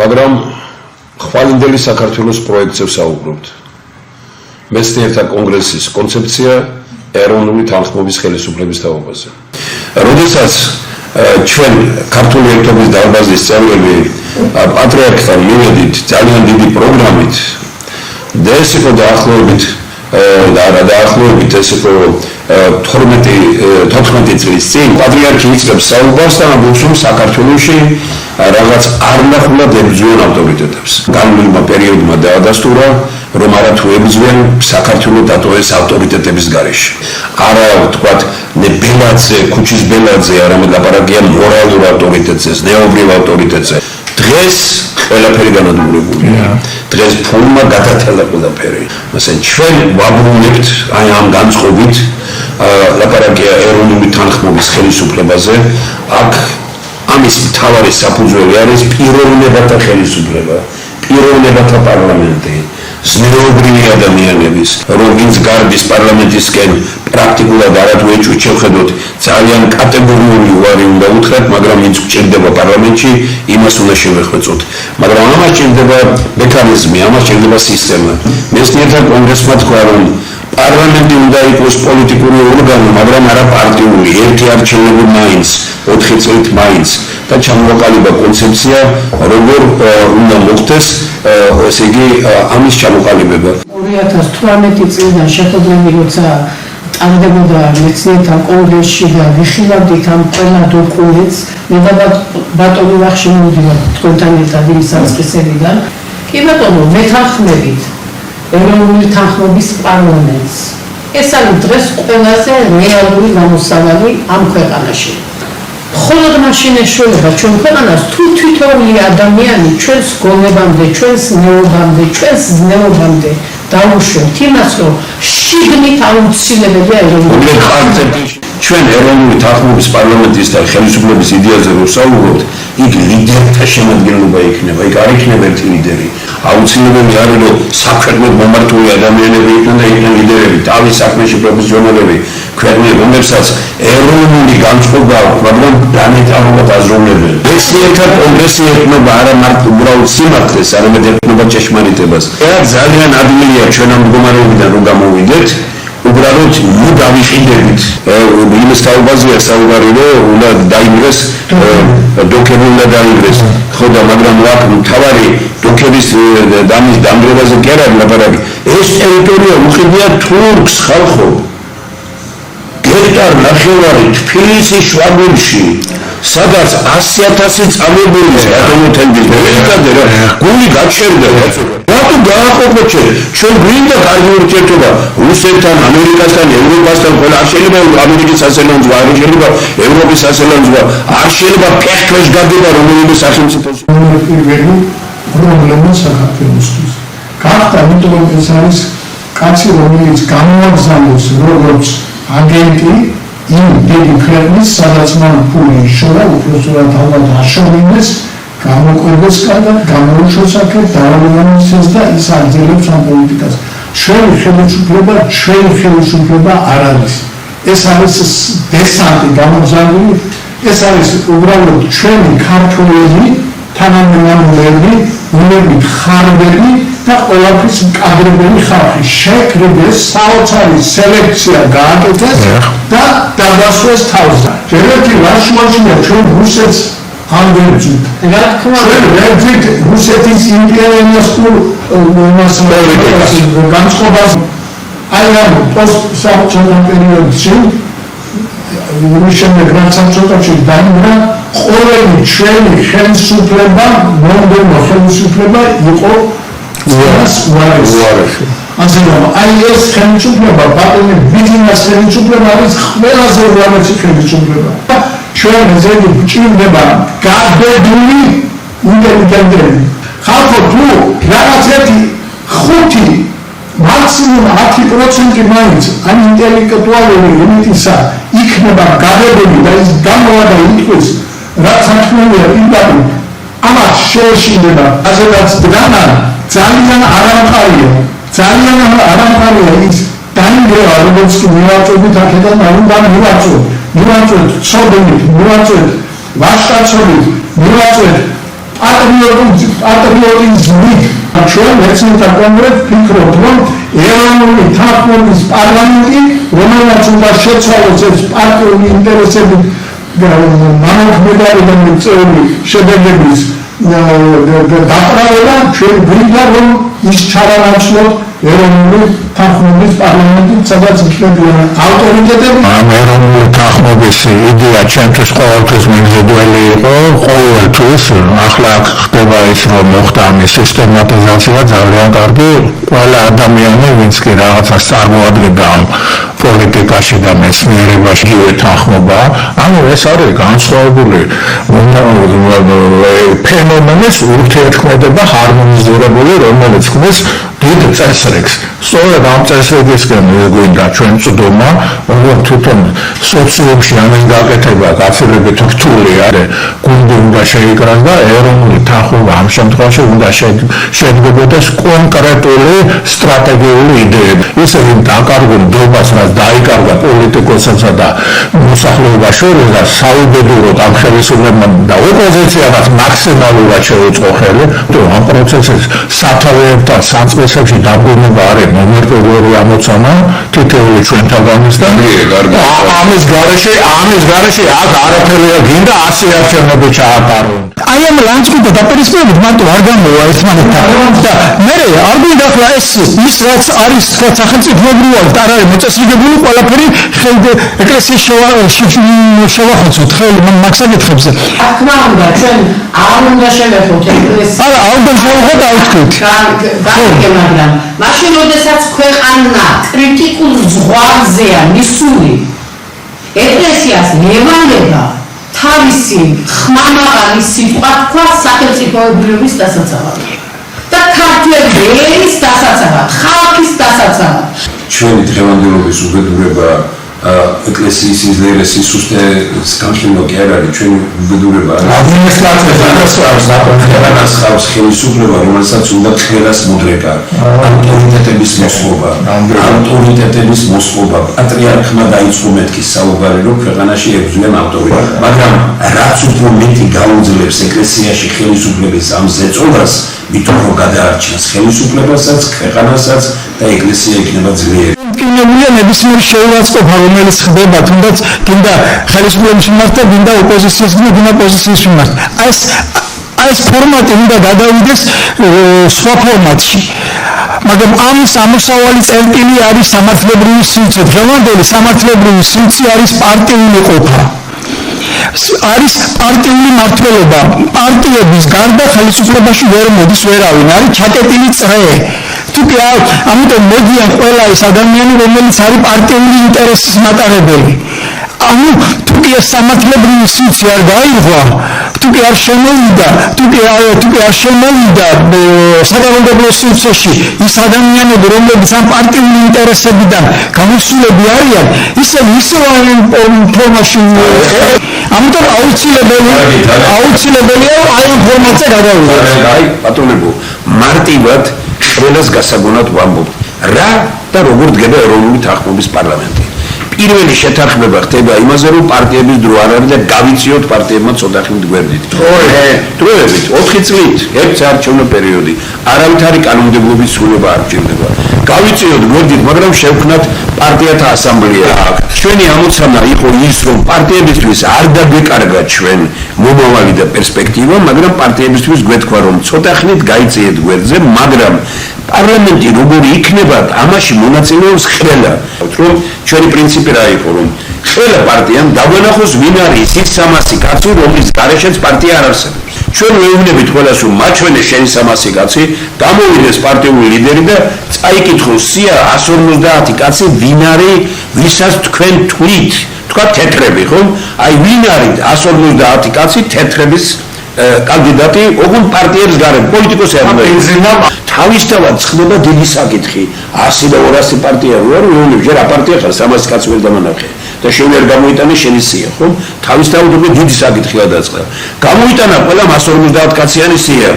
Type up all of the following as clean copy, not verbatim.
მაგრამ ხვალინდელი საქართველოს პროექტზე ვსაუბრობთ. მეცნიერთა კონგრესის კონცეფცია ეროვნული თანხმობის ხელისუფლების თაობაზე. როდესაც ჩვენ ქართული ერთობის დარბაზის წევრები პატრიარქთან მივედით ძალიან დიდი პროგრამით და ეს იყო დაახლოებით ეს იყო 14 წლის წინ პატრიარქი იწყებს საუბარს და ამბობს, რომ საქართველოში რაღაც არ ნახულად ებრძვიან ავტორიტეტებს. განვლილმა პერიოდმა დაადასტურა, რომ არათუ ებრძვიან საქართველოს დატოვეს ავტორიტეტების გარეშე. არა ვთქვათ ბელაძე, ქუჩის ბელაძე, არამედ ლაპარაკია მორალურ ავტორიტეტზე, ზნეობრივ ავტორიტეტზე. დღეს ყველაფერი განადგურებულია. დღეს ფულმა გადათელა ყველაფერი. მასე ჩვენ ვაბრუნებთ აი ამ განწყობით ლაპარაკია ეროვნული თანხმობის ხელისუფლებაზე. აქ ამის მთავარი საფუძველი არის პიროვნებათა ხელისუფლება, პიროვნებათა პარლამენტი, ზნეობრივი ადამიანების, რომ ვინც გარბის პარლამენტისკენ პრაქტიკულად არათუ ეჭვით შევხედოთ, ძალიან კატეგორიული უარი უნდა უთხრათ, მაგრამ ვინც გჭირდება პარლამენტში, იმას უნდა შევეხვეწოთ. მაგრამ ამას ჭირდება მექანიზმი, ამას ჭირდება სისტემა. მეცნიერთა კონგრესმა თქვა, რომ პარლამენტი უნდა იყოს პოლიტიკური ორგანო, მაგრამ არა პარტიული, ერთი არჩევნები მაინც, 4 წლით მაინც და ჩამოყალიბა კონცეფცია, როგორ უნდა მოხდეს, ესე იგი, ამის ჩამოყალიბება. 2018 წლიდან შეხვედრები როცა ტარდებოდა მეცნიერთა კონგრესში და ვიხილავდით ამ ყველა დოკუმენტს, მე და ბატონი ვახში მივდივართ თქვენთან ერთად იმ საწყისებიდან. კი ბატონო, მეთანხმებით ეროვნული თანხმობის პარლამენტს. ეს არის დღეს ყველაზე რეალური გამოსავალი ამ ქვეყანაში. მხოლოდ მაშინ ეშველება ჩვენ ქვეყანას თუ თითოეული ადამიანი ჩვენს გონებამდე, ჩვენს ნეობამდე, ჩვენს ზნეობამდე დაუშვებთ იმას, რომ შიგნით აუცილებელია ეროვნული თანხმობა. ჩვენ ეროვნული თანხმობის პარლამენტის და ხელისუფლების იდეაზე რო ვსაუბრობთ, იქ ლიდერთა შემადგენლობა იქნება, იქ არ იქნება ერთი ლიდერი. აუცილებელი არის, რომ საქმედ მომართული ადამიანები იქნება და იქნება ლიდერები, თავის საქმეში პროფესიონალები, ქვეყნები, რომლებსაც ეროვნული განწყობა აქვს, მაგრამ განვითარება აზროვნებელი. მეცნიერთა კონგრესი ექნება არა მარტო უბრალოდ სიმართლეს, არამედ ექნება ჭეშმარიტებას. ეს ძალიან ადვილია ჩვენ ამ მდგომარეობიდან რომ გამოვიდეთ. უბრალოდ ნუ დავიყიდებით იმის თაობაზეა საუბარი, რომ უნდა დაინგრეს დოკები უნდა დაინგრეს, ხო და მაგრამ აქ მთავარი დოკების დამგრევაზე კი არა ლაპარაკი. ეს ტერიტორია უხიდია თურქს ხალხო. გექტარ ნახევარი თბილისის შვაბილში, სადაც 100,000 წამებულის რატომოთენდის მოვიდადე რა გული გაჩერდა რატო გააყოფოთ ჩვენ გვინდა კარგი ურთიერთობა რუსეთთან, ამერიკასთან, ევროპასთან, ყველა არ შეიძლება ამერიკის სასელანძვა, არ შეიძლება ევროპის სასელანძვა, არ შეიძლება ფეხქვეშ გადება რომელიმე სახელმწიფოს პირველი პრობლემა საქართველოსთვის. გახდა, იმიტომ რომ ეს არის კაცი, რომელიც გამოაგზავნეს როგორც აგენტი იმ დიდი ქვეყნის, სადაც მან ფული იშორა, უпростоრად ალბათ აშორინეს, გამოყვებეს კადა, გამოუშვეს აქეთ, დაავადანისეს და ის აგრძელებს ამ პოლიტიკას. ჩვენი ხელისუფლება არ არის. ეს არის დესანტი გამოგზავნილი, ეს არის უბრალოდ ჩვენი ქართველები, თანამემამულეები, რომლებიც ხარბები და ყველაფრის მკადრებელი ხალხი შეკრიბეს, საოცარი სელექცია გააკეთეს და გადასვეს თავზე. ერთი რაშუაშია ჩვენ რუსეთს ამდენწვით. რა თქმა უნდა, ჩვენ რუსეთის იმპერიალისტურ განწყობას აი ამ პოსტსაბჭოთა პერიოდში შემდეგ რაც საბჭოებში დაინგრა, ყოველი ჩვენი ხელისუფლება, მომდევნო ხელისუფლება იყო უარესი. ასე რომ აი ეს ხელისუფლება, ბატონი ბიზნეს ხელისუფლება არის ყველაზე უარესი ხელისუფლება. ჩვენ ზეგი გვჭირდება გაბედული ინტელიგენტები. ხალხო თუ რაღაც ერთი 5 მაქსიმუმ 10% მაინც ამ ინტელექტუალური ელიტისა იქნება გაბედული და ის გამოვა და იტყვის რაც საქმეა იმდაბი ამას შეეშინდება ასეთაც დგანა ძალიან არამყარია ის დაინგრევა როგორც კი მივაწვევით აქედან უნდა მივაწვევთ ცოდნით, მივაწვევთ ვაშკაცობით, მივაწვევთ პატრიოტიზმით ჩვენ მეცნიერთა კონგრესს ვფიქრობთ, რომ ეროვნული თანხმობის პარლამენტი, რომელმაც უნდა შეცვალოს ეს პარტიული ინტერესებით მამოქმედარი და წევრი შედეგების დაყრდნობა, ჩვენ გვინდა რომ ის ჩარანაცვლოთ ეროვნული თანხმობის პარლამენტით, სადაც იქნება ავტორიტეტები. ამ ეროვნული თანხმობის იდეა ჩემთვის ყოველთვის მიზიდველი იყო, ყოველთვის. ახლა ხდება ის, რომ მოხდა ამის სისტემატიზაცია ძალიან კარგი. ყველა ადამიანი, ვინც კი რაღაცას წარმოადგენდა ამ პოლიტიკაში და მეცნიერებაში თანხმობა, ანუ ეს არის განსხვავებული ფენომენის ურთიერთქმედება ჰარმონიზირებული, რომელიც ხმის დიდ წესრიგს. სწორედ ამ წესრიგისკენ გვინდა ჩვენ წვდომა, რომ თვითონ სოციუმში ამის გაკეთება გაცილებით რთული არის, გუნდი უნდა შეიკრას და ეროვნული თანხმობა ამ შემთხვევაში უნდა შედგებოდეს კონკრეტული სტრატეგიული იდეები. ისე რომ დაკარგულ დობას, რაც დაიკარგა პოლიტიკოსებსა და მოსახლეობას შორის და საუბედუროდ ამ ხელისუფლებამ და ოპოზიციამ მაქსიმალურად შეუწყო ხელი, ამ პროცესის სათავეებთან საწესებში დაბრუნება არის ნომერტული ამოცანა თითოეული ჩვენთაგანისგან. ამის გარეშე აქ არაფერია გინდა 100 არჩევნები ჩაატარონ. აი ამ ლანჩხუთი დაპირისპირებით მარტო არ გამოვა ერთმანეთთან და მე არ გვინდა ახლა ეს ის რაც არის სახელმწიფოებრივად და არ არის მოწესრიგებული ყველაფერი ეკლესიის შევახოცოთ ხელი მაგსაკითხებზე. თქმა უნდა, ჩვენ არ უნდა შევეხოთ ეკლესიას. არა, არ უნდა შევეხოთ, ავთქვით. გავიგე, მაგრამ მაშინ როდესაც ქვეყანა კრიტიკულ ზღვარზეა მისული, ეკლესიას ევალება თავისი ხმამაღალი სიტყვა თქვა სახელმწიფოებრიობის დასაცავად და ქართველების დასაცავად, ხალხის დასაცავად. ჩვენი დღევანდელობის უბედურება ეკლესიის იზლერესის სუსტე განხილვა კი არ არის, ჩვენი უბედურება ადმინისტრაციას ხავს ხელისუფლება, რომელსაც უნდა ხელას მოდრეკა, ავტორიტეტების მოსყობა. პატრიარქმა დაიწყო მეთქის საუბარი, რომ ქვეყანაში ებრძვიან ავტორიტეტს, მაგრამ რაც უფრო მეტი გაუძლებს ეკლესიაში ხელისუფლების ამ ზეწოლას, მით უფრო გადაარჩენს ხელისუფლებასაც, ქვეყანასაც და ეკლესია იქნება ძლიერი. კინებულია ნებისმიერ შეურაცხყოფა, რომელიც ხდება, თუნდაც გინდა ხელისუფლების მიმართ და გინდა ოპოზიციის მიმართ, გინდა პოზიციის მიმართ. ეს ფორმატი უნდა გადავიდეს სხვა ფორმატში. მაგრამ ამის ამოსავალი წერტილი არის სამართლებრივი სივრცე. დღევანდელი სამართლებრივი სივრცე არის პარტიული ყოფა. არის პარტიული მმართველობა. პარტიების გარდა ხელისუფლებაში ვერ მოდის ვერავინ, არის ჩაკეტილი წრე. თუკი ამიტომ მოდიან ყველა ეს ადამიანი, რომელიც არის პარტიული ინტერესის მატარებელი. ანუ თუკი ეს სამართლებრივი სივრცე არ გაირღვა, თუკი არ შემოვიდა საკანონმდებლო სივრცეში ის ადამიანები, რომლებიც ამ პარტიული ინტერესებიდან გამოსულები არიან, ისევ ფორმაში. ამიტომ აუცილებელია აი ამ ფორმატზე გადავიდეთ. აი ბატონებო, მარტივად ყველას გასაგონად ვამბობ, რა და როგორ დგება ეროვნული თანხმობის პარლამენტი. პირველი შეთანხმება ხდება იმაზე, რომ პარტიების დრო არ არის და გავიწიოთ პარტიებმა ცოტა ხნით გვერდით. დროებით 4 წლით ერთ საარჩევნო პერიოდი, არავითარი კანონმდებლობის ცვლილება არ ჭირდება. გავიწიოთ გვერდით, მაგრამ შევქმნათ პარტიათა ასამბლეა. ჩვენი ამოცანა იყო ის, რომ პარტიებისთვის არ დაგეკარგა ჩვენ მომავალი და პერსპექტივა, მაგრამ პარტიებისთვის გვეთქვა, რომ ცოტა ხნით გაიწიეთ გვერდზე, მაგრამ პარლამენტი როგორი იქნება, ამაში მონაწილეობს ყველა. რომ ჩვენი პრინციპი რა იყო, რომ ყველა პარტიამ დაგვენახოს ვინ არის ის 300 კაცი, რომლის გარეშეც პარტია არ არსებობს. ჩვენ ვეუბნებით ყველას, რომ მაჩვენე შენი 300 კაცი, გამოვიდეს პარტიული ლიდერი და წაიკითხოს სია 150 კაცი, ვინ არის, ვისაც თქვენ თვლით, თქვა თეთრები, ხო? აი ვინ არის 150 კაცი თეთრების კანდიდატი, ოღონდ პარტიების გარეთ, პოლიტიკოსი არ უნდა იყოს. თავისთავად ხდება დიდი საკითხი. 100 და 200 პარტია ვარ, ვეუბნები, ჯერ აპარტია ხარ, 300 კაცი ვერ დამანახე. და შენ ვერ გამოიტანე შენი სია, ხო? თავისთავად უკვე დიდი საკითხი გადაწყდა. გამოიტანა ყველა 150 კაციანი სია.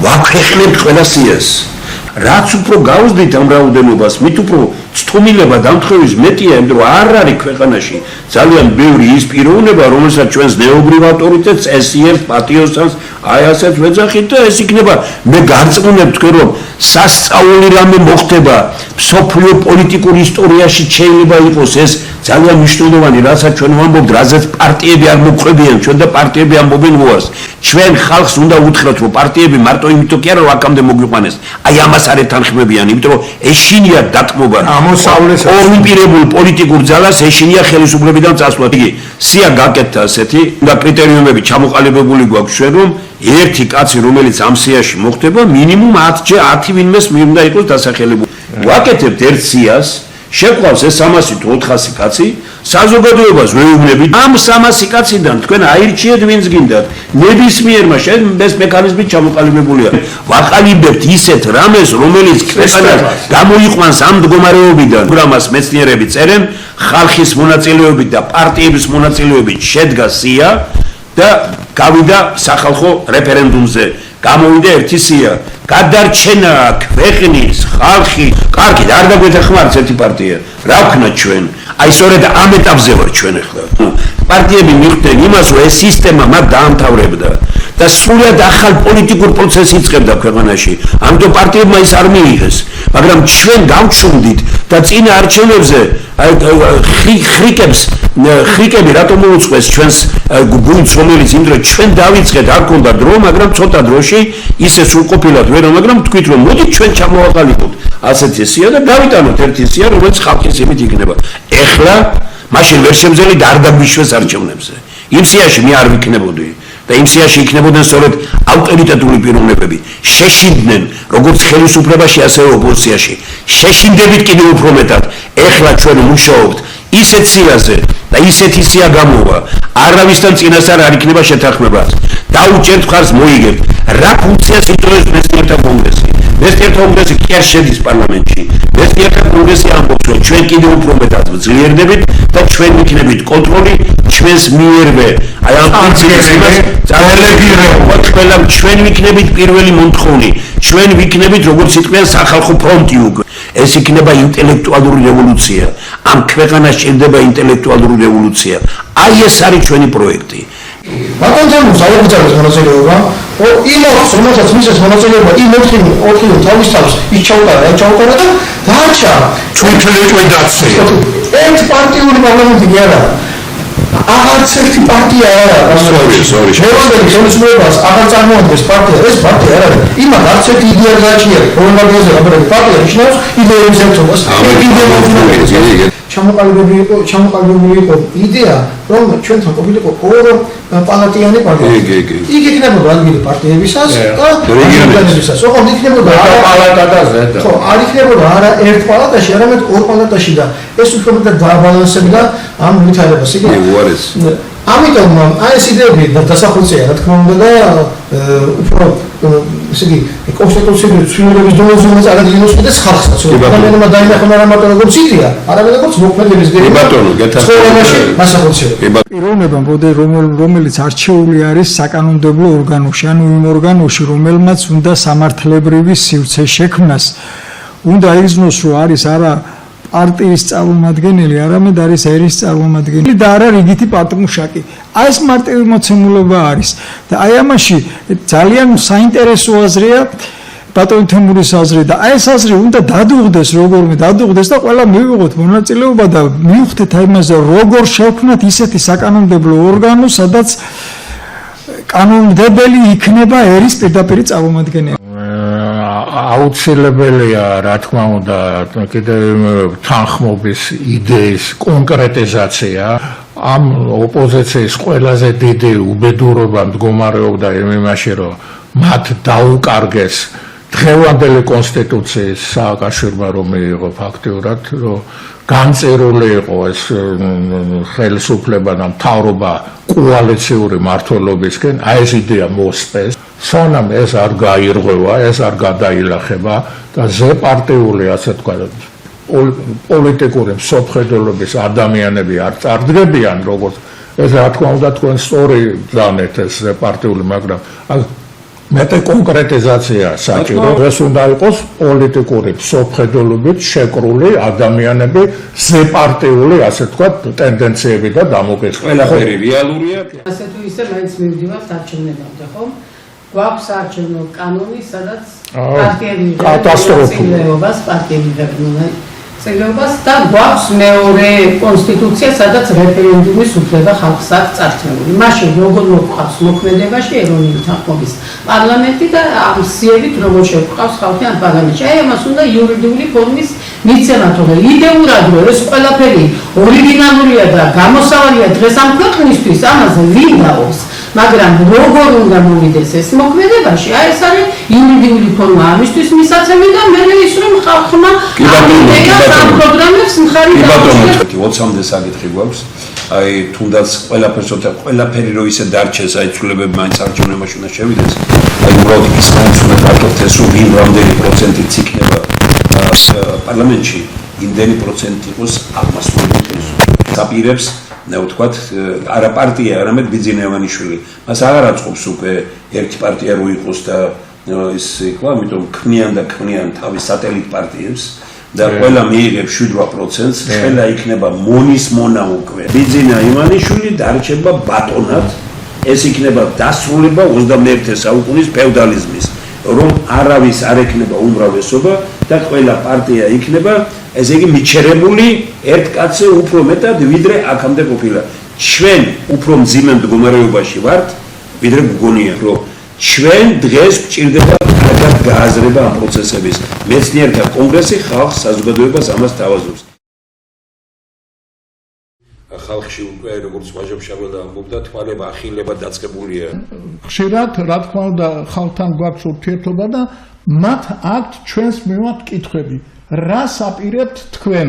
ვაქვეყნებთ ყველა სიას. რაც უფრო გავუძდით ამ რაოდენობას, მით უფრო ცთუმილება დამთხოვის მეტია, იმიტომ რომ არ არის ქვეყანაში ძალიან ბევრი ის პიროვნება, რომელსაც ჩვენს ნეობრივ ავტორიტეტს ესიებს, პატიოსანს, აი ასეთ ვეძახით და ეს იქნება მე გარწმუნებ თქვენ რომ სასწაული რამე მოხდება მსოფლიო პოლიტიკურ ისტორიაში შეიძლება იყოს ეს ძალიან მნიშვნელოვანი, რასაც ჩვენ ვამბობთ, რაზეც პარტიები არ მოხდებიან, ჩვენ და პარტიები ამბობენ უარს. ჩვენ ხალხს უნდა უთხრათ, რომ პარტიები მარტო იმიტომ კი არა, რომ აქამდე მოგვიყვანეს. აი ამას არ ეთანხმებიან, იმიტომ რომ ეშინია დატმობა კორუმპირებულ პოლიტიკურ ძალას, ეშინია ხელისუფლებიდან წასვლა. იგი სია გაკეთდა ასეთი და კრიტერიუმები ჩამოყალიბებული გვაქვს ჩვენ, რომ ერთი კაცი, რომელიც ამ სიაში მოხდება, მინიმუმ 10 ვინმეს უნდა იყოს დასახელებული. ვაკეთებთ ერთ სიას, შეყვავს ეს 300 თუ 400 კაცი, საზოგადოებას ვეუბნებით, ამ 300 კაციდან თქვენ აირჩიეთ ვინც გინდათ. ნებისმიერმა ეს მექანიზმი ჩამოყალიბებულია. ვაყალიბებთ ისეთ რამეს, რომელიც ქვეყანას გამოიყვანს ამ მდგომარეობიდან. პროგრამას მეცნიერები წერენ, ხალხის მონაწილეობით და პარტიების მონაწილეობით შედგა სია და გავიდა სახალხო რეფერენდუმზე. გამოვიდა ერთი სია. გადარჩენა ქვეყნის ხალხი, კარგი, არ დაგვეთანხმართ ერთი პარტია. რა ვქნათ ჩვენ? აი სწორედ ამ ეტაპზე ვარ ჩვენ ახლა. პარტიები მიხვდნენ იმას, რომ ეს სისტემა მათ დაამთავრებდა და სრულად ახალ პოლიტიკურ პროცესს იწყებდა ქვეყანაში. ამიტომ პარტიებმა ის არ მიიღეს, მაგრამ ჩვენ გავჩვდით და წინა არჩევნებზე ხრიკები რატომ მოუწყვეს ჩვენს გუნდს, რომელიც იმ დროს ჩვენ დავიწყეთ, არ ქონდა დრო, მაგრამ ცოტა დროში ისე სრულყოფილად ვერ, მაგრამ თქვით რომ მოდით ჩვენ ჩამოვაყალიბოთ ასეთი სია და დავიტანოთ ერთი სია, რომელიც ხალხის იმით იქნება. ეხლა მაშინ ვერ შემძლით არ დაგვიშვეს არჩევნებზე. იმ სიაში მე არ ვიქნებოდი და იმ სიაში იქნებოდნენ სწორედ ავტორიტეტული პიროვნებები. შეშინდნენ როგორც ხელისუფლებაში, ასევე ოპოზიციაში. შეშინდებით კიდევ უფრო მეტად. ეხლა ჩვენ მუშაობთ ისეთ სიაზე და ისეთი სია გამოვა. არავისთან წინასწარ არ იქნება შეთანხმება. დაუჭერთ მხარს მოიგებთ. რა ფუნქციას იწვევს მეცნიერთა კონგრესი? მეცნიერთა კონგრესი კი არ შედის პარლამენტში. მეცნიერთა კონგრესი ამბობს, რომ ჩვენ კიდევ უფრო მეტად ძლიერდებით და ჩვენ ვიქნებით კონტროლი ჩვენს მიერვე. აი ამ პრინციპს ძალებირებოთ ყველა ჩვენ ვიქნებით პირველი მომთხოვნი. ჩვენ ვიქნებით როგორც იტყვიან სახალხო ფრონტი უკვე. ეს იქნება ინტელექტუალური რევოლუცია. ამ ქვეყანას სჭირდება ინტელექტუალური რევოლუცია. აი ეს არის ჩვენი პროექტი. ბატონო ძალებიძალის მონაწილეობა, იმ ოქს, რომელსაც მისცეს მონაწილეობა, იმ ოთხი თავის თავს ის ჩაუტარა და დააჩა ჩვენთელეკვედაცი. ერთ პარტიული პარლამენტი კი არა. აღარც ერთი პარტია არ არის. მევანდელი ხელისუფლებას აღარ წარმოადგენს პარტია, ეს პარტია არ არის. იმათ არც ერთი იდეა არ გააჩნია, რომელმაგაზე აბერე პარტია ნიშნავს იდეების ერთობას. ჩამოყალიბებული იყო იდეა, რომ ჩვენთან ყოფილიყო ორ პალატიანი პარტია. იგი იქნებოდა ადგილი პარტიებისას და რეგიონებისას. ოღონდ იქნებოდა პალატა და ზედა. ხო, არ იქნებოდა არა ერთ პალატაში, არამედ ორ პალატაში და ეს უფრო მეტად დააბალანსებდა ამ ვითარებას. ამიტომ აი ეს იდეები დასახულწია, რა თქმა უნდა და უფრო ესე იგი კონსტიტუციური ცვლილებების დონეზე წარადგინოს და ხალხსაც. ადამიანებმა დაინახონ არა მარტო როგორც იდეა, არამედ როგორც მოქმედების ცხოვრებაში მასახულწია. პიროვნება მოდე რომელიც არჩეული არის საკანონმდებლო ორგანოში, ანუ იმ ორგანოში, რომელმაც უნდა სამართლებრივი სივრცე შექმნას, უნდა იზნოს, რომ არის არა პარტიის წარმომადგენელი, არამედ არის ერის წარმომადგენელი და არა რიგითი პარტმუშაკი. აი ეს მარტივი მოცემულობა არის და აი ამაში ძალიან საინტერესო აზრია ბატონ თემურის აზრი და აი ეს აზრი უნდა დადუღდეს როგორმე დადუღდეს და ყველა მივიღოთ მონაწილეობა და მივხვდეთ აი იმაზე როგორ შევქმნათ ისეთი საკანონმდებლო ორგანო, სადაც კანონმდებელი იქნება ერის პირდაპირი წარმომადგენელი. აუცილებელია, რა თქმა უნდა, კიდევ თანხმობის იდეის კონკრეტიზაცია. ამ ოპოზიციის ყველაზე დიდი უბედურობა მდგომარეობდა იმაში, რომ მათ დაუკარგეს დღევანდელი კონსტიტუციის სააკაშვილმა რომ მიიღო ფაქტიურად, რომ განწერული იყო ეს ხელისუფლება და მთავრობა კოალიციური მმართველობისკენ, აი ეს იდეა მოსწეს. სანამ ეს არ გაირღვევა, ეს არ გადაილახება და ზეპარტიული, ასე ვთქვათ, პოლიტიკური მსოფლმხედველობის ადამიანები არ წარდგებიან, როგორც ეს რა თქმა უნდა თქვენ სწორი ძალეთ ეს ზეპარტიული, მაგრამ მეტი კონკრეტიზაცია საჭირო. ეს უნდა იყოს პოლიტიკური სოფხედულობით შეკრული ადამიანები, ზეპარტიული, ასე ვთქვათ, ტენდენციები და დამოკიდებულება. ყველაფერი რეალურია. ასე თუ ისე მაინც მივდივართ არჩევნებამდე, ხო? გვაქვს საარჩევნო კანონი, სადაც პარტიები წილეობას წილეობას და გვაქვს მეორე კონსტიტუცია, სადაც რეფერენდუმის უფლება ხალხს აქვს წარჩეული. მაშინ როგორ მოგვყავს მოქმედებაში ეროვნული თანხმობის პარლამენტი და ამ სიებით როგორ შევყავს ხალხი ამ პარლამენტში. აი ამას უნდა იურიდიული ფორმის მიცემა, თორე იდეურად რომ ეს ყველაფერი ორიგინალურია და გამოსავალია დღეს ამ ქვეყნისთვის, ამაზე ვინ დაობს. მაგრამ როგორ უნდა მოვიდეს ეს მოქმედებაში, აი ეს არის იურიდიული ფორმა ამისთვის მისაცემი და მე ის რომ ხალხმა ამ პროგრამებს მხარი დაუჭიროს. 20-მდე საკითხი გვაქვს. აი თუნდაც ყველაფერი რო ისე დარჩეს, აი ცვლილებები მაინც არჩევნებაში უნდა შევიდეს. აი უბრალოდ ის მაინც უნდა გაკეთდეს, რომ ვინ რამდენი პროცენტით იქნება პარლამენტში, იმდენი პროცენტი იყოს აღმასრულებელი. საპირებს ვთქვათ, არა პარტია, არამედ ბიძინა ივანიშვილი. მას აღარ აწყობს უკვე ერთი პარტია რო იყოს და ის იქვა, ამიტომ ქმნიან თავის სატელიტ პარტიებს და ყველა მიიღებს 7-8%-ს, ყველა იქნება მონის მონა უკვე. ბიძინა ივანიშვილი დარჩება ბატონად, ეს იქნება დასრულება 21 საუკუნის ფეოდალიზმის, რომ არავის არ ექნება უმრავლესობა და ყველა პარტია იქნება ესე იგი მიჩერებული ერთ კაცზე უფრო მეტად ვიდრე აქამდე ყოფილა. ჩვენ უფრო მძიმე მდგომარეობაში ვართ, ვიდრე გგონია, რომ ჩვენ დღეს გვჭირდება კარგად გააზრება ამ პროცესების. მეცნიერთა კონგრესი ხალხს საზოგადოებას ამას თავაზობს. ხალხში უკვე როგორც ვაჟობშაველა ამბობდა, თვალება ახილება დაწყებულია. ხშირად, რა თქმა უნდა, ხალხთან გვაქვს ურთიერთობა და მათ აქვთ ჩვენს მიმართ კითხვები. რას აპირებთ თქვენ?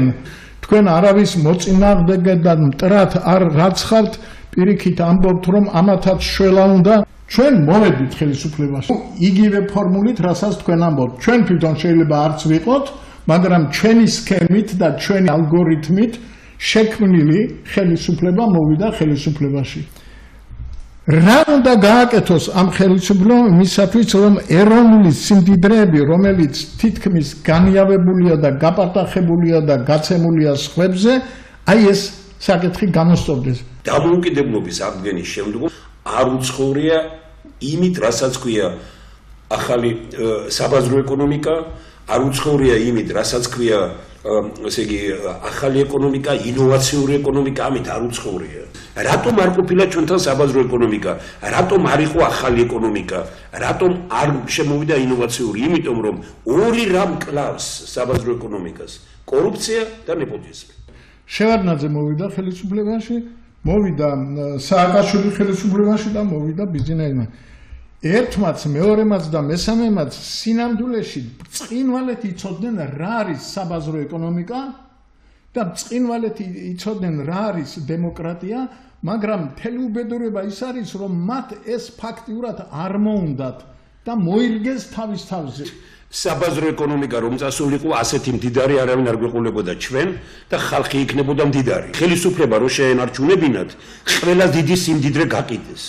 თქვენ არავის მოწინააღმდეგე და მტრად არ გაცხართ, პირიქით ამბობთ, რომ ამათაც შველა უნდა. ჩვენ მოვედით ხელისუფლებაში. იგივე ფორმულით, რასაც თქვენ ამბობთ. ჩვენ თვითონ შეიძლება არც ვიყოთ, მაგრამ ჩვენი სქემით და ჩვენი ალგორითმით შექმნილი ხელისუფლება მოვიდა ხელისუფლებაში. რა უნდა გააკეთოს ამ ხელისუფლებისათვის, რომ ეროვნული სიმდიდრეები, რომელიც თითქმის განიავებულია და გაპარტახებულია და გაცემულია სხვებზე, აი ეს საკითხი გამოსწორდეს. დამოუკიდებლობის აღდგენის შემდგომ არ უცხოურია იმით, რასაც ქვია ახალი საბაზრო ეკონომიკა, არ უცხოურია იმით, რასაც ქვია ესე იგი ახალი ეკონომიკა, ინოვაციური ეკონომიკა, ამით არ უცხოურია. რატომ არ ყოფილა ჩვენთან საბაზრო ეკონომიკა? რატომ არ იყო ახალი ეკონომიკა? რატომ არ შემოვიდა ინოვაციური? იმიტომ რომ ორი რამ კლავს საბაზრო ეკონომიკას: კორუფცია და ნეპოტიზმი. შევარდნაძე მოვიდა ხელისუფლებაში, მოვიდა სააკაშვილის ხელისუფლებაში და მოვიდა ბიძინა ივანიშვილი. ერთმაც, მეორემაც და მესამემაც სინამდვილეში ბრწყინვალედ იცოდნენ რა არის საბაზრო ეკონომიკა და ბრწყინვალედ იცოდნენ რა არის დემოკრატია, მაგრამ მთელი უბედურება ის არის, რომ მათ ეს ფაქტიურად არ მოუნდათ და მოირგეს თავის თავზე. საბაზრო ეკონომიკა რომ წასულიყო ასეთი მდიდარი არავინ არ გვეყოლებოდა ჩვენ და ხალხი იქნებოდა მდიდარი. ხელისუფლება რო შეენარჩუნებინათ, ყველა დიდი სიმდიდრე გაკიდეს.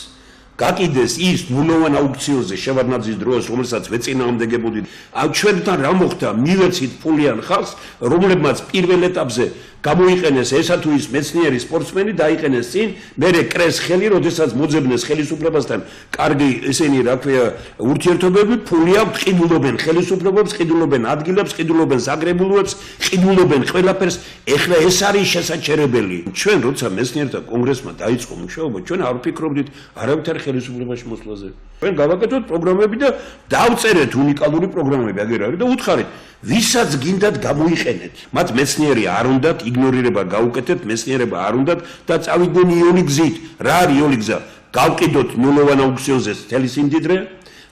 გაკიდეს ის ნულოვან აუქციონზე შევარდნაძის დროს, რომელსაც ვეწინააღმდეგებოდით. ჩვენთან რა მოხდა? მივეცით ფულიან ხალხს, რომლებმაც პირველ ეტაპზე გამოიყენეს ესა თუ ის მეცნიერი სპორტსმენი დაიყენეს წინ, მერე კრეს ხელი, როდესაც მოძებნეს ხელისუფლებასთან კარგი ესენი რა ქვია ურთიერთობები, ფული აქვთ, ყიდულობენ ხელისუფლებებს, ყიდულობენ ადგილებს, ყიდულობენ საგრებულოებს, ყიდულობენ ყველაფერს. ეხლა ეს არის შესაჩერებელი. ჩვენ როცა მეცნიერთა კონგრესმა დაიწყო მუშაობა, ჩვენ არ ვფიქრობდით არავითარ ხელისუფლებაში მოსვლაზე. ჩვენ გავაკეთოთ პროგრამები და დავწერეთ უნიკალური პროგრამები აგერ არის და უთხარით, ვისაც გინდათ გამოიყენეთ. მათ მეცნიერი არ უნდათ, იგნორირება გაუკეთეთ, მეცნიერება არ უნდათ და წავიდნენ იონი გზით. რა არის იონი გზა? გავყიდოთ ნულოვან აუქციონზე მთელი სიმდიდრე,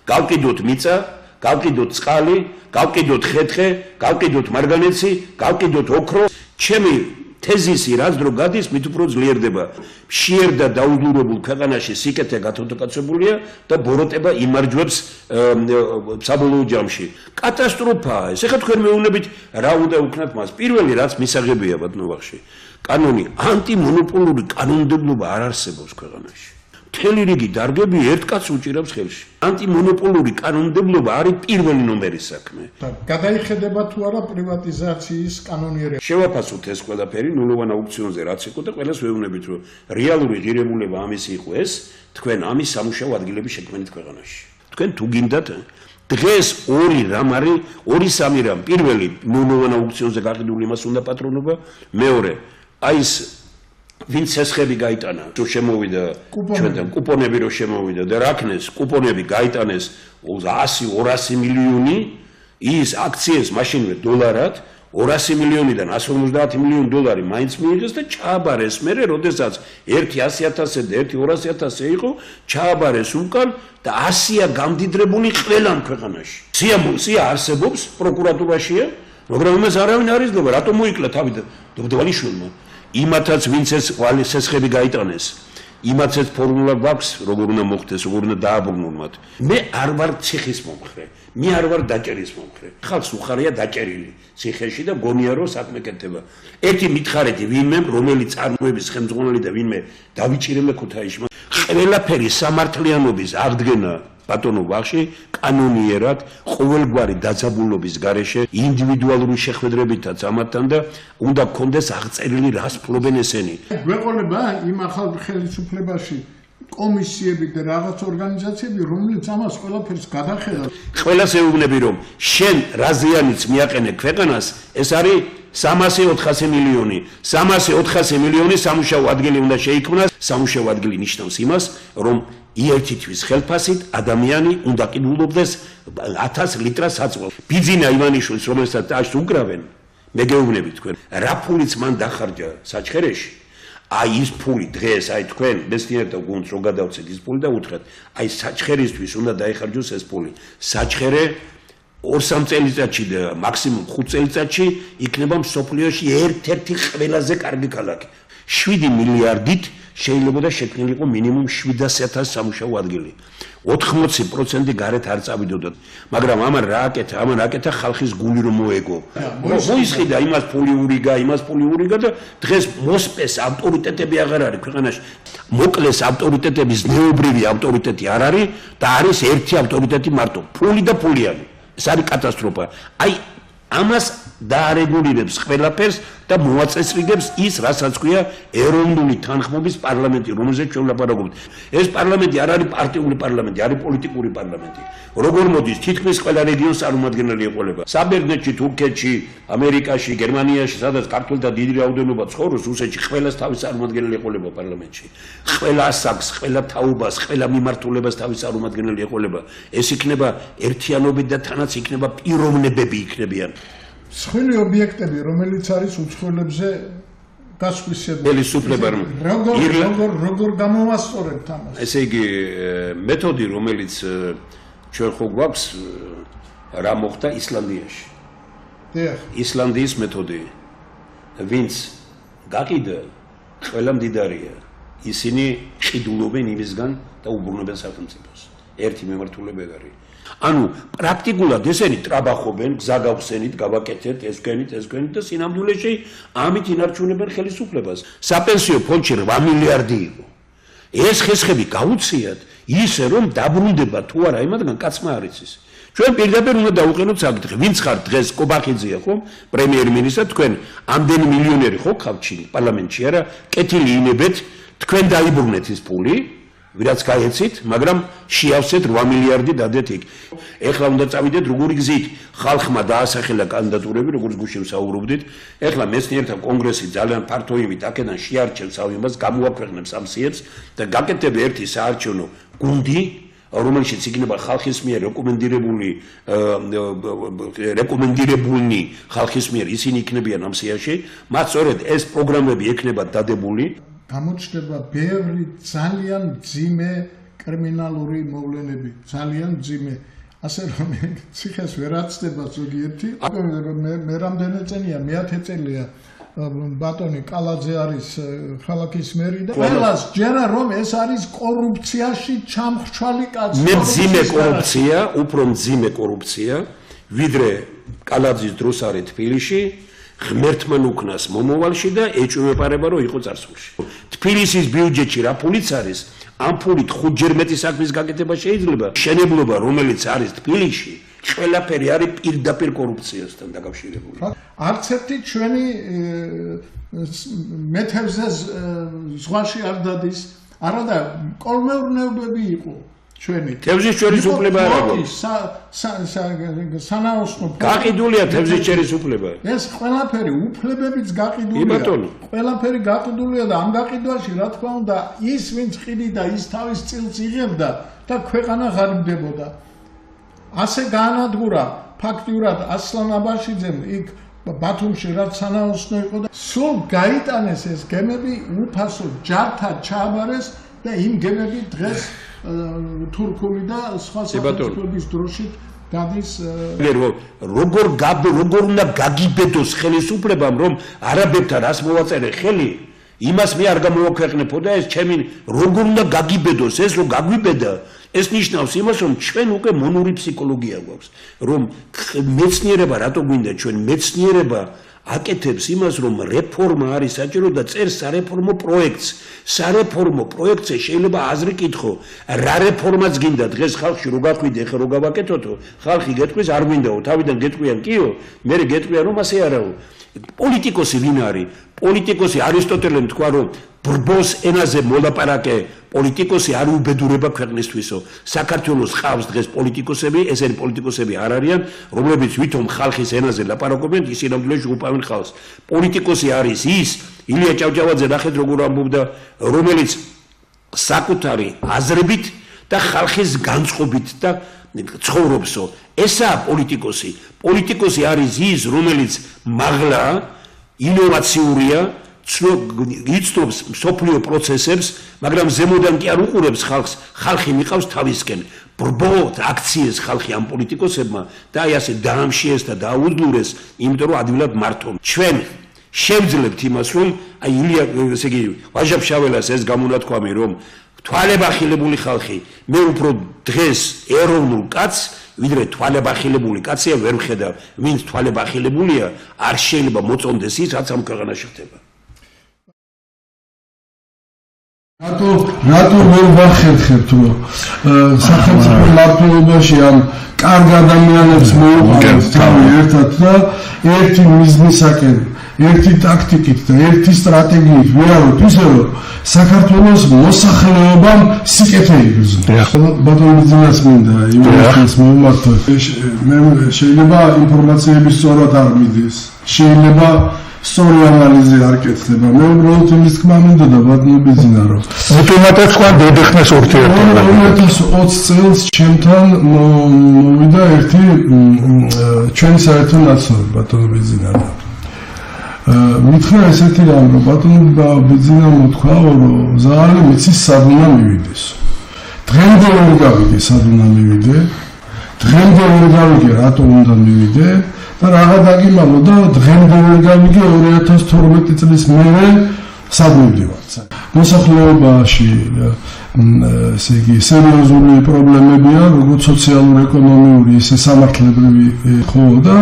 გავყიდოთ მიწა, გავყიდოთ წყალი, გავყიდოთ ხეთხე, გავყიდოთ მარგანეცი, გავყიდოთ ოქრო. ჩემი თეზისი რაც დრო გადის, მით უფრო ძლიერდება. მშიერ და დაუდულებულ ქვეყანაში სიკეთე გათვალთვალებულია და ბოროტება იმარჯვებს საბოლოო ჯამში. კატასტროფაა ეს. ეხლა თქვენ მეუბნებით რა უნდა უქნათ მას? პირველი რაც მისაღებია ბატონო ბახში. კანონი, ანტიმონოპოლური კანონმდებლობა არ არსებობს ქვეყანაში. მთელი რიგი დარგები ერთ კაცს უჭირავს ხელში. ანტიმონოპოლური კანონმდებლობა არის პირველი ნომერის საქმე. გადაიხედება თუ არა პრივატიზაციის კანონიერება. შევაფასოთ ეს ყველაფერი ნულოვან აუქციონზე რაც იყო და ყველას ვეუბნებით რომ რეალური ღირებულება ამის იყო ეს თქვენ ამის სამუშაო ადგილების შექმნით ქვეყანაში. თქვენ თუ გინდათ დღეს ორი რამ არის, ორი სამი რამ. პირველი ნულოვან აუქციონზე გაყიდული იმას უნდა პატრონობა, მეორე აი ეს ვინც ესხები გაიტანა, თუ შემოვიდა ჩვენთან კუპონები რო შემოვიდა და რაკნეს კუპონები გაიტანეს 100-200 მილიონი ის აქციებს მაშინვე დოლარად 200 მილიონიდან 150 მილიონი დოლარი მაინც მიიღეს და ჩააბარეს მერე, როდესაც ერთი 100,000 და ერთი 200,000 იყო, ჩააბარეს უკან და 100-ია გამდიდრებული ყველამ ქვეყანაში. სია არსებობს პროკურატურაშია, მაგრამ იმას არავინ არ იზრდება, რატომ მოიკლა თავი დვალიშვილმა. იმათაც ვინც ეს სესხები გაიტანეს, იმათაც ფორმულა გვაქვს, როგორ უნდა მოხდეს, როგორ უნდა დააბრუნონ მათ. მე არ ვარ ციხის მომხრე, მე არ ვარ დაჭერის მომხრე. ხალხს უხარია დაჭერილი ციხეში და გონია რომ საქმე კეთდება. ერთი მითხარეთი ვინმე, რომელიც წარმოების ხელმძღვანელი და ვინმე დავიჭირებდა ქუთაისში. ყველაფერი სამართლიანობის აღდგენა ბატონო ბაღში კანონიერად ყოველგვარი დაძაბულობის გარეშე ინდივიდუალური შეხვედრებითაც ამათთან და უნდა გქონდეს აღწერილი რას ფლობენ ესენი. გვეყოლება იმ ახალ ხელისუფლებაში კომისიები და რაღაც ორგანიზაციები, რომელიც ამას ყველაფერს გადახედავს. ყველას ეუბნები რომ შენ რა ზიანიც მიაყენე ქვეყანას, ეს არის 300-400 მილიონი. 300-400 მილიონი სამუშაო ადგილი უნდა შეიქმნას. სამუშაო ადგილი ნიშნავს იმას, რომ ერთი თვის ხელფასით ადამიანი უნდა ყიდულობდეს 1000 ლიტრას საწვავს. ბიძინა ივანიშვილს რომელსაც ტაშს უკრავენ, მე გეუბნები თქვენ, რა ფულიც მან დახარჯა საჩხერეში. აი ის ფული დღეს აი თქვენ მეცნიერთა გუნდს რო გადავცეთ ის ფული და უთხრეთ, აი საჩხერისთვის უნდა დაიხარჯოს ეს ფული. საჩხერე 2-3 წელიწადში და მაქსიმუმ 5 წელიწადში იქნება მსოფლიოში ერთ-ერთი ყველაზე კარგი ქალაქი. 7 მილიარდით შეიძლება და შექმნილიყო მინიმუმ 700,000 სამუშაო ადგილი. 80% გარეთ არ წავიდოდათ, მაგრამ ამან რა აკეთა ხალხის გული რომ მოეგო. მოისყიდა იმას ფული ურიგა, იმას ფული ურიგა და დღეს მოსპეს ავტორიტეტები აღარ არის ქვეყანაში. მოკლეს ავტორიტეტების ნეობრივი ავტორიტეტი არ არის და არის ერთი ავტორიტეტი მარტო, ფული და ფულიანი. ეს არის კატასტროფა. აი ამას დაარეგულირებს ყველაფერს და მოაწესრიგებს ის, რასაც ქვია ეროვნული თანხმობის პარლამენტი, რომელზეც ჩვენ ვლაპარაკობთ. ეს პარლამენტი არ არის პარტიული პარლამენტი, არის პოლიტიკური პარლამენტი. როგორ მოდის, თითქმის ყველა რეგიონს წარმომადგენელი ეყოლება. საბერძნეთში, თურქეთში, ამერიკაში, გერმანიაში, სადაც ქართველთა დიდი რაოდენობა ცხოვრობს, რუსეთში ყველას თავის წარმომადგენელი ეყოლება პარლამენტში. ყველა ასაკს, ყველა თაობას, ყველა მიმართულებას თავის წარმომადგენელი ეყოლება. ეს იქნება ერთიანობით და თანაც იქნება პიროვნებები იქნებიან. სხვილი ობიექტები, რომელიც არის უცხოელებზე გასხვისებული. როგორ გამოვასწორებთ ამას? ესე იგი, მეთოდი, რომელიც ჩვენ ხო გვაქვს, რა მოხდა ისლანდიაში. ისლანდიის მეთოდი. ვინც გაყიდა, ყველა მდიდარია. ისინი ყიდულობენ იმისგან და უბრუნებენ სახელმწიფოს. ერთი მიმართულება არის. ანუ პრაქტიკულად ესენი ტრაბახობენ, გზა გავხსენით, გავაკეთეთ, ეს ვქენით და სინამდვილეში ამით ინარჩუნებენ ხელისუფლებას. საპენსიო ფონდში 8 მილიარდი იყო. ეს ხესხები გაუციათ ისე რომ დაბრუნდება თუ არა იმათგან კაცმა არ იცის. ჩვენ პირდაპირ უნდა დავუყენოთ საკითხი, ვინც ხარ დღეს კობახიძეა ხო, პრემიერ-მინისტრი, თქვენ ამდენი მილიონერი ხო ხავთ პარლამენტში არა, კეთილი ინებეთ, თქვენ დაიბრუნეთ ის ფული. ვირაც გაეცით, მაგრამ შეავსეთ 8 მილიარდი დადეთ იქ. ეხლა უნდა წავიდეთ როგორი გზით ხალხმა დაასახელა კანდიდატურები, როგორც გუშინ საუბრობდით. ეხლა მეცნიერთა კონგრესი ძალიან ფართო იმით აქედან შეარჩევს ამას, გამოაქვეყნებს ამ სიებს და გაკეთდება ერთი საარჩევნო გუნდი, რომელშიც იქნება ხალხის მიერ რეკომენდირებულნი ხალხის მიერ ისინი იქნებიან ამ სიაში, მათ სწორედ ეს პროგრამები ექნება დადებული. გამოჩნდება ბევრი ძალიან მძიმე კრიმინალური მოვლენები, ძალიან მძიმე. ასე რომ ციხეს ვერ აცდება ზოგიერთი. მე რამდენი წელია, მე-10 წელია ბატონი კალაძე არის ქალაქის მერი და ყველას ჯერა რომ ეს არის კორუფციაში ჩამხრჩვალი კაცი. მე მძიმე კორუფცია, უფრო მძიმე კორუფცია, ვიდრე კალაძის დროს არის თბილისში. ღმერთმან უკნას მომავალში და ეჭვმეპარება რომ იყო წარსულში. თბილისის ბიუჯეტში რა ფულიც არის, ამ ფულით 5-ჯერ მეტი საქმის გაკეთება შეიძლება. მშენებლობა, რომელიც არის თბილისში, ყველაფერი არის პირდაპირ კორუფციასთან დაკავშირებული. არც ერთი ჩვენი მეთევზე ზღვაში არ დადის, არადა კოლმეურნეობები იყო ჩვენი. თევზის ჩვენის უფლება არ აქვს. სანაოსნო გაყიდულია თევზის ჩვენის უფლება. ეს ყველაფერი უფლებებიც გაყიდულია. ყველაფერი გაყიდულია და ამ გაყიდვაში რა თქმა უნდა ის ვინც ყიდიდა ის თავის წილს იღებდა და ქვეყანა ღარიბდებოდა. ასე გაანადგურა ფაქტიურად ასლან აბაშიძემ იქ ბათუმში რაც სანაოსნო იყო და სულ გაიტანეს ეს გემები უფასო ჯართა ჩააბარეს და იმ გემები დღეს თურქული და სხვა სახელმწიფოების დროშით გადის როგორ უნდა გაგიბედოს ხელისუფლებამ რომ არაბებთან რას მოვაწერე ხელი იმას მე არ გამოვაქვეყნებო და ეს ჩემი როგორ უნდა გაგიბედოს ეს რომ გაგვიბედა ეს ნიშნავს იმას რომ ჩვენ უკვე მონური ფსიქოლოგია გვაქვს რომ მეცნიერება რატო გვინდა ჩვენ მეცნიერება აკეთებს იმას რომ რეფორმა არის საჭირო და წერს სარეფორმო პროექტს სარეფორმო პროექტზე შეიძლება აზრი კითხო რა რეფორმაც გინდა დღეს ხალხში რო გაყვიდე ხე რო გავაკეთოთო ხალხი გეტყვის არ გვინდაო თავიდან გეტყვიან კიო მე გეტყვიან რომ ასე არაო პოლიტიკოსი ვინ არის პოლიტიკოსი არისტოტელემ თქვა რომ ბრბოს ენაზე მოლაპარაკე პოლიტიკოსი არ უბედურება ქვეყნისთვისო საქართველოს ყავს დღეს პოლიტიკოსები ესენი პოლიტიკოსები არ არიან რომლებიც ვითომ ხალხის ენაზე ლაპარაკობენ ისინი ნამდვილად უპოვენ ხალხს პოლიტიკოსი არის ის ილია ჭავჭავაძე ნახეთ როგორ ამბობდა რომელიც საკუთარი აზრებით და ხალხის განწყობით და ცხოვრობსო ესაა პოლიტიკოსი პოლიტიკოსი არის ის რომელიც მაღლა ინოვაციურია იცნობს მსოფლიო პროცესებს, მაგრამ ზემოდან კი არ უყურებს ხალხს, ხალხი მიყავს თავისკენ. ბრბო აქციეს ხალხი ამ პოლიტიკოსებმა და აი ასე დაამშიეს და დააუძლურეს, იმიტომ რომ ადვილად მართონ. ჩვენ შევძლებთ იმას, რომ აი ილია, ესე იგი, ვაჟა-ფშაველას ეს გამონათქვამი, რომ თვალებახილებული ხალხი, მე უფრო დღეს ეროვნულ კაცს ვიდრე თვალებახილებული კაცია ვერ ვხედავ, ვინც თვალებახილებულია, არ შეიძლება მოწონდეს ის, რაც ამ ქვეყანაში ხდება. რატო ვერ ვახერხებთ რომ სახელმწიფო მმართველობაში ამ კარგ ადამიანებს მოუყავთ თავი ერთად და ერთი მიზნისაკენ ერთი ტაქტიკით და ერთი სტრატეგიით ვეაროთ ისე რომ საქართველოს მოსახლეობამ სიკეთე იგრძნო. ბატონო ბიზნეს მინდა იმის მომართვა მე შეიძლება ინფორმაციების სწორად არ მიდის შეიძლება სწორი ანალიზი არ კეთდება. მე უბრალოდ იმის თქმა მინდა და ბატონო ბიზნა რომ ულტიმატად თქვა დედეხნეს ურთიერთობა 2020 წელს ჩემთან მოვიდა ერთი ჩვენი საერთო ნაცნობი ბატონო ბიზნა მითხრა ესეთი რამ რომ ბატონო ბიზნა მოთქვა რომ ზაალი მიცის სად უნდა მივიდეს დღემდე ვერ გავიგე სად უნდა მივიდე დღემდე ვერ გავიგე რატო უნდა მივიდე და რაღა დაგიმალო და დღემდე ვერ გავიგე 2012 წლის მერე სად მივდივარ. მოსახლეობაში ესე იგი სერიოზული პრობლემებია, როგორც სოციალურ-ეკონომიური, ისე სამართლებრივი ხო და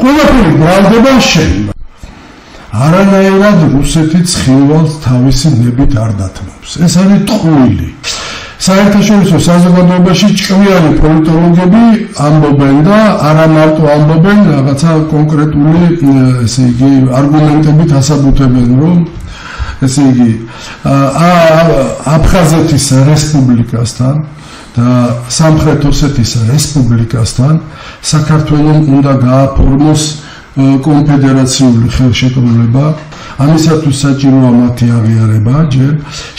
ყველაფერი ბრალდება შენ. არანაირად რუსეთი ცხინვალს თავისი ნებით არ დათმობს. ეს არის ტყუილი. საერთაშორისო საზოგადოებაში ჭკვიანი პოლიტოლოგები ამბობენ და არა მარტო ამბობენ, რაღაცა კონკრეტული, ესე იგი, არგუმენტებით ასაბუთებენ, რომ ესე იგი, აფხაზეთის რესპუბლიკასთან და სამხრეთ ოსეთის რესპუბლიკასთან საქართველოს უნდა გააფორმოს კონფედერაციული ხელშეკრულება ამისათვის საჭიროა მათი აღიარება ჯერ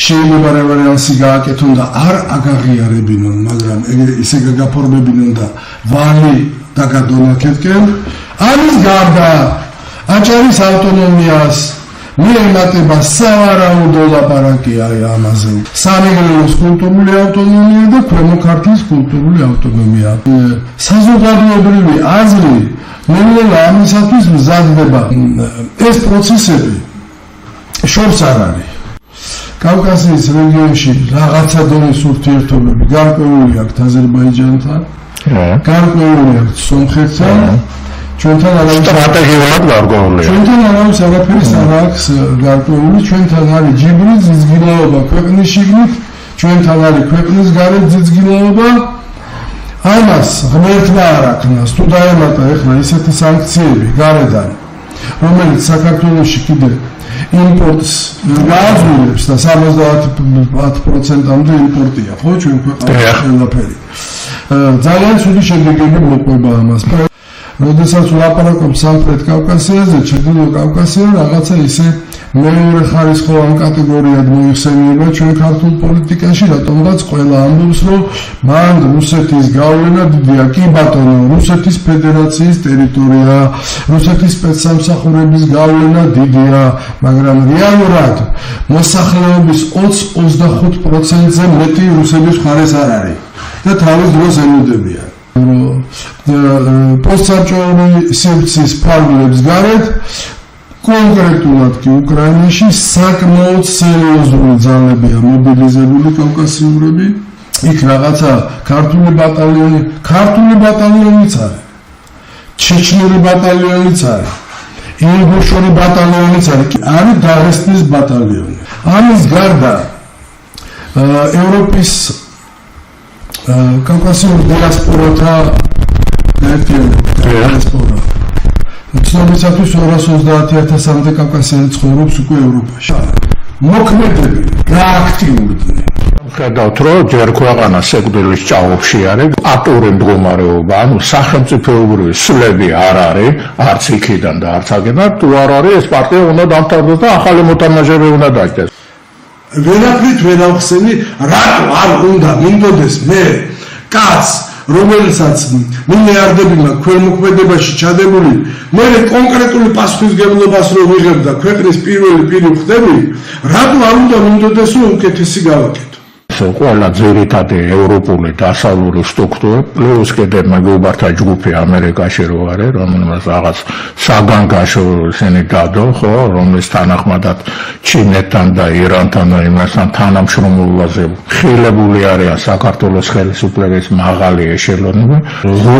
შეიძლება რევოლუცი გააკეთონ და არ აგაღიარებინონ მაგრამ ისე გაფორმებინონ და ვალი დაგადონაკეთკენ ამის გარდა აჭარის ავტონომიას მიემატება სავარაუდო ლაპარაკია ამაზე სამეგრელოს კულტურული ავტონომია და ქვემო ქართლის კულტურული ავტონომია საზოგადოებრივი აზრი ნელა ამისათვის მზადდება ეს პროცესები შორს არ არის კავკასიის რეგიონში რაღაცა დონის ურთიერთობები გარკვეული აქვს აზერბაიჯანთან გარკვეული აქვს სომხეთთან ჩვენთან არავის სტრატეგიულად გარკვეულია ჩვენთან არავის არაფერი არ აქვს გარკვეული ჩვენთან არის ჯიბრის ზგილაობა ქვეყნის შიგნით ჩვენთან არის ქვეყნის გარეთ ძიძგილოობა. ამას ღმერთმა არ აქნას თუ დაემატა ეხლა ისეთი სანქციები გარედან, რომელიც საქართველოში კიდე იმპორტს გააძლევს და 70%-მდე იმპორტია, ხო, ჩვენ ქვეყანაში ყველაფერი. ძალიან ცუდი შედეგები მოყვება ამას. როდესაც ვლაპარაკობ სამხრეთ კავკასიაზე, ჩრდილო კავკასია რაღაცა ისე მეორე ხარისხოვან კატეგორიად მოიხსენიება ჩვენ ქართულ პოლიტიკაში, რატომღაც ყველა ამბობს, რომ მან რუსეთის გავლენა დიდია. კი ბატონო, რუსეთის ფედერაციის ტერიტორია, რუსეთის სპეცსამსახურების გავლენა დიდია, მაგრამ რეალურად მოსახლეობის 20-25%-ზე მეტი რუსების მხარეს არ არის და თავის დროს ელოდებიან. პოსტსაბჭოური სივრცის ფარგლებს გარეთ კონკრეტულად კი უკრაინაში საკმაოდ სერიოზული ძალებია მობილიზებული კავკასიურები. იქ რაღაცა ქართული ბატალიონიც არის, ჩეჩნური ბატალიონიც არის, ინგუშური ბატალიონიც არის დაღესტნის ბატალიონი. ამის გარდა ევროპის კავკასიურ დიასპორათა დიასპორა ცნობისათვის 230,000-მდე კავკასიელი ცხოვრობს უკვე ევროპაში. მოქმედები გააქტიურდნენ. ხედავთ, რომ ჯერ ქვეყანა სიკვდილის ჭაობში არის, ატური მდგომარეობა, ანუ სახელმწიფოებრივი სვლები არ არის, არც იქიდან და არც აქედან. თუ არ არის, ეს პარტია უნდა დამთავრდეს და ახალი მოთამაშეები უნდა დაჭდეს. ვერაფრით ვერ ავხსენი, რატო არ უნდა მინდოდეს მე კაც, რომელსაც მილიარდები მაქვს ქველმოქმედებაში ჩადებული, მე კონკრეტული პასუხისმგებლობას რო ვიღებ და ქვეყნის პირველი პირი ვხდები, რატო არ უნდა მინდოდეს რომ უკეთესი გავაკეთო? ყველა ძირითადი ევროპული დასავლური სტრუქტურა პლუს კიდე მეგობართა ჯგუფი ამერიკაში რო არის, რომელმაც რაღაც საგანგაშო ისინი დადო, ხო, რომლის თანახმადად ჩინეთთან და ირანთან და იმასთან თანამშრომლობაზე ხილებული არიან საქართველოს ხელისუფლების მაღალი ეშელონები.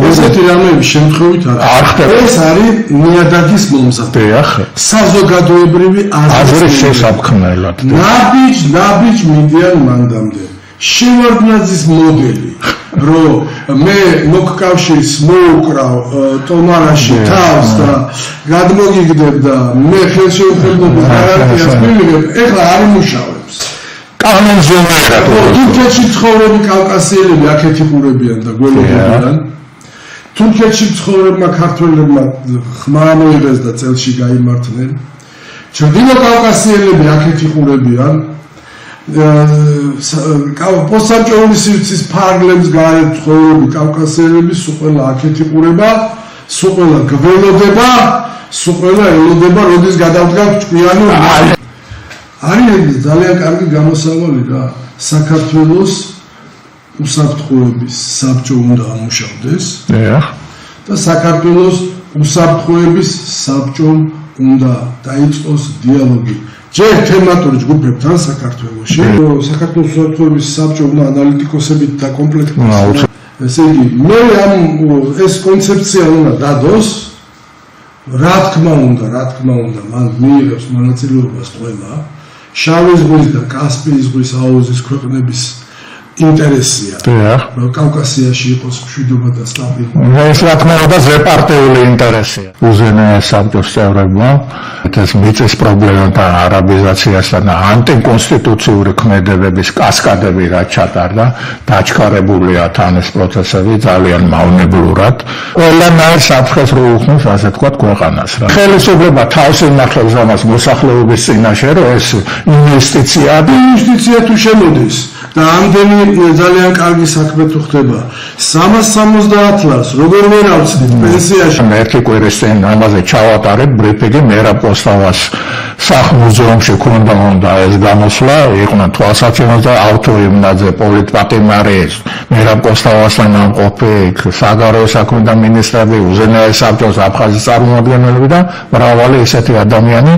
ესეთი რამეების შემთხვევით არ ხდება. ეს არის ნიადაგის მომზადება. საზოგადოებრივი აზრის შესაბქმნელად. ნაბიჯ მიდიან მანდამდე. შევარდნაძის მოდელი, რომ მე მოკავშირს მოუკრავ ტომარაში თავს და გადმოგიგდებ და მე ხელშეუხებლობის გარანტიას მივიღებ, ეხლა არ იმუშავებს. კანონზე თურქეთში ცხოვრები კავკასიელები აქეთ იყურებიან და გველოდებიან. თურქეთში ცხოვრებმა ქართველებმა ხმა მოიღეს და წელში გაიმართნენ. ჩრდილო კავკასიელები აქეთ იყურებიან. პოსტსაბჭოური სივრცის ფარგლებს გარეთ ცხოვრები კავკასიელები სულ ყველა აქეთ იყურება, სულ ყველა გველოდება, სულ ყველა ელოდება, როდის გადავდგათ ჭკვიანი. არის ძალიან კარგი გამოსავალი რა, საქართველოს უსაფრთხოების საბჭო უნდა ამუშავდეს და საქართველოს უსაფრთხოების საბჭომ უნდა დაიწყოს დიალოგი ჯერ თემატური ჯგუფებთან საქართველოში, საქართველოს უსაფრთხოების საბჭო უნდა ანალიტიკოსებით დაკომპლექტოს. ესე იგი, მე ეს კონცეფცია უნდა დადოს, რა თქმა უნდა, მან მიიღებს მონაწილეობას ყველა შავი ზღვის და კასპიის ზღვის აუზის ქვეყნების ინტერესია, რომ კავკასიაში იყოს მშვიდობა და სტაბილურობა. ეს რა თქმა უნდა ზეპარტიული ინტერესია. უზენაეს საბჭოს წევრებმა ეს მიწის პრობლემათა არაბიზაციასთან და ანტიკონსტიტუციური ქმედებების კასკადები რაც ჩატარდა, დაჩქარებულია თან ეს პროცესები ძალიან მავნებლურად. ყველანაირ საფრთხეს რო უხმობს, ასე ვთქვათ, ქვეყანას რა. ხელისუფლება თავს ინახავს ამას მოსახლეობის წინაშე, რომ ეს ინვესტიცია თუ შემოდის და ამდენი ძალიან კარგი საქმე თუ ხდება 370 ლარს როგორ ვერ ავწდით პენსიაში. ერთი კვირის წინ ამაზე ჩავატარებ ბრიფინგი მერაბ კოსტავას სახლ-მუზეუმში ქონდა ეს გამოსვლა, იყვნენ თვალსაჩინო და ავტორიმნაძე, პოლიტპატიმარი, მერაბ კოსტავასთან ამყოფი, საგარეო საქმეთა მინისტრები, უზენაეს საბჭოს აფხაზის წარმომადგენლები და მრავალი ისეთი ადამიანი,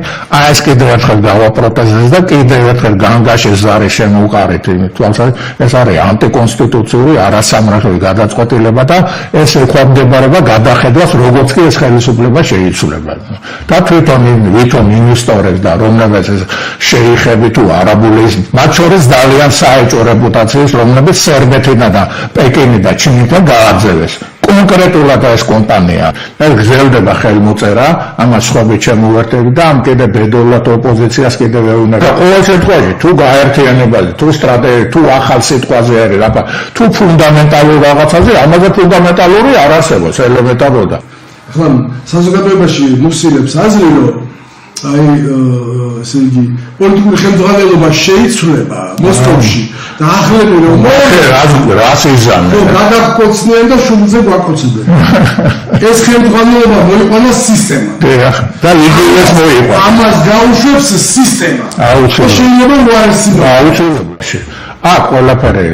ეს კიდევ ერთხელ გავაპროტესტეს და კიდევ ერთხელ განგაშეს ზარი შემოუყარეთ იმით. ეს არის ანტიკონსტიტუციური არასამართლი გადაწყვეტილება და ეს ექვემდებარება გადახედვას, როგორც კი ეს ხელისუფლება შეიცვლება. და თვითონ ინვესტორი ოფიცერებს და რომლებიც შეიხები თუ არაბული მათ შორის ძალიან საეჭვო რეპუტაციის რომლებიც სერბეთიდან და პეკინიდან და ჩინიდან გააძევეს კონკრეტულად ეს კომპანია ეს გრძელდება ხელმოწერა ამას სხვაობით შემოვერთებით და ამ კიდე ბედოულად ოპოზიციას კიდევ ეუბნება ყოველ შემთხვევაში თუ გაერთიანებაზე თუ სტრატეგია თუ ახალ სიტყვაზე არის რა თუ ფუნდამენტალურ რაღაცაზე ამაზე ფუნდამენტალური არ არსებობს ელემენტარულად ახლა საზოგადოებაში მუსილებს აზრი რომ აი ესე იგი პოლიტიკური ხელმძღვანელობა შეიცვლება მოსკოვში და ახლები რომ რას იზამენ გადაგკოცნიან და შუბლზე გვაკოცებენ ეს ხელმძღვანელობა მოიყვანა სისტემა და იგივეს მოიყვანა ამას გაუშვებს სისტემა შეიძლება აუცილებლად აქ ყველაფერი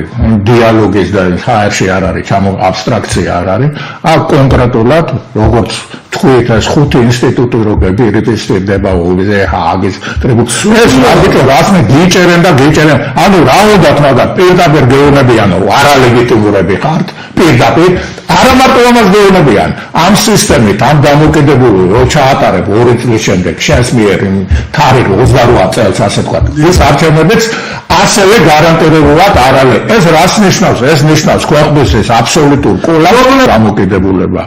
დიალოგის და ხაერში არ არის აბსტრაქცია არ არის აქ კონკრეტულად როგორც თქვით ეს ხუთი ინსტიტუტი როგორ პირისპირდება ოვიზე ჰააგის ტრიბუნალს ეს რასმე გიჭერენ და გიჭერენ ანუ რა უნდათ მაგრამ პირდაპირ გეუბნებიან რომ არალეგიტიმურები ხართ პირდაპირ არა მარტო ამას გეუბნებიან ამ სისტემით ამ დამოკიდებული რო ჩაატარებ 2 წლის შემდეგ შენს მიერ თარიღ 28 წელს ასე თქვა ეს არჩევნებიც ასევე გარანტირებულად არ არის ეს რას ნიშნავს ეს ნიშნავს ქვეყნისთვის აბსოლუტურ კოლაპსს დამოკიდებულება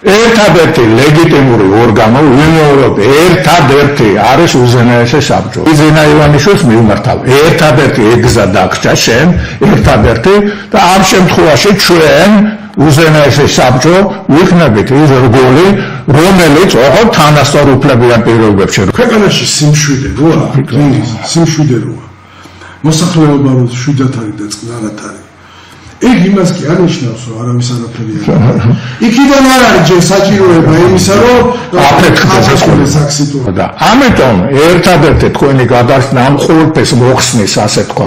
ერთადერთი ლეგიტიმური ორგანო ვინმეორებ ერთადერთი არის უზენაესი საბჭო იზენა ივანიშვილს მიმართავ ერთადერთი ეგზა დაგჭა შენ ერთადერთი და ამ შემთხვევაში ჩვენ უზენაესი საბჭო ვიქნებით ის რგოლი რომელიც ოღონდ თანასწორუფლებიან პირობებში ქვეყანაში სიმშვიდე როა სიმშვიდე როა მოსახლეობა რო შვიდად არის და წყნარად არის ეგ იმას კი არ ნიშნავს რომ არავის არაფერი არ არის იქიდან არ არის ჯერ საჭიროება იმისა რომ აფეთქდეს საქსიტუა და ამიტომ ერთადერთი თქვენი გადასნა ამ ყოველფერს მოხსნის ასე თქვა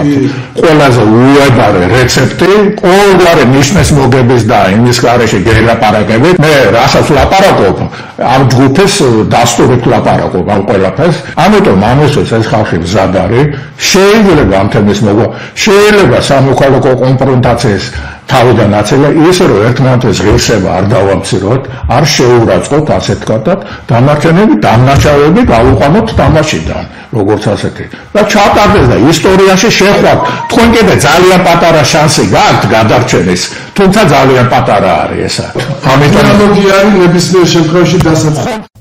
ყველაზე უებარე რეცეპტი ყოველგვარი ნიშნის მოგების და იმის გარეშე გელაპარაკებით მე რასაც ლაპარაკობ ამ ჯგუფის დასტურით ლაპარაკობ ამ ყველაფერს ამიტომ ამისთვის ეს ხალხი მზად არის შეიძლება ამ თემის მოგვა შეიძლება სამოქალაქო კონფრონტაციის თავიდან აცელა ის რომ ერთმანეთს ღირსება არ დავამციროთ არ შეურაცხყოფ ასე თქვათ დამარჩენები დამნაშავეები გავუყანოთ თამაშიდან როგორც ასეთი და ჩატარდეს და ისტორიაში შეხვდათ თქვენ კიდე ძალიან პატარა შანსი გაქვთ გადარჩენის თუმცა ძალიან პატარა არის ესა ამიტომ ანალოგია არის ნებისმიერ შემთხვევაში დასაწყისი